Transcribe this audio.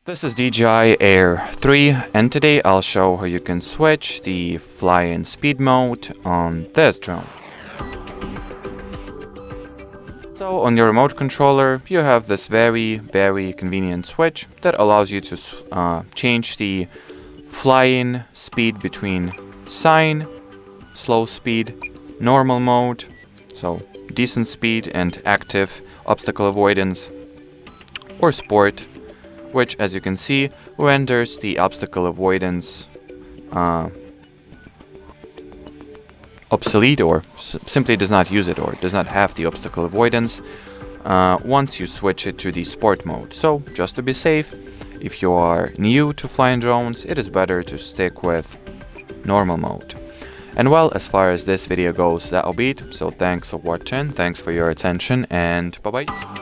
This is DJI Air 3, and today I'll show how you can switch the fly-in speed mode on this drone. So on your remote controller you have this very convenient switch that allows you to change the fly-in speed between Cine, slow speed, normal mode, so decent speed and active obstacle avoidance, or sport, which, as you can see, renders the obstacle avoidance obsolete, or simply does not use it, or does not have the obstacle avoidance once you switch it to the sport mode. So, just to be safe, if you are new to flying drones, it is better to stick with normal mode. And well, as far as this video goes, that'll be it. So thanks for watching, thanks for your attention, and bye bye.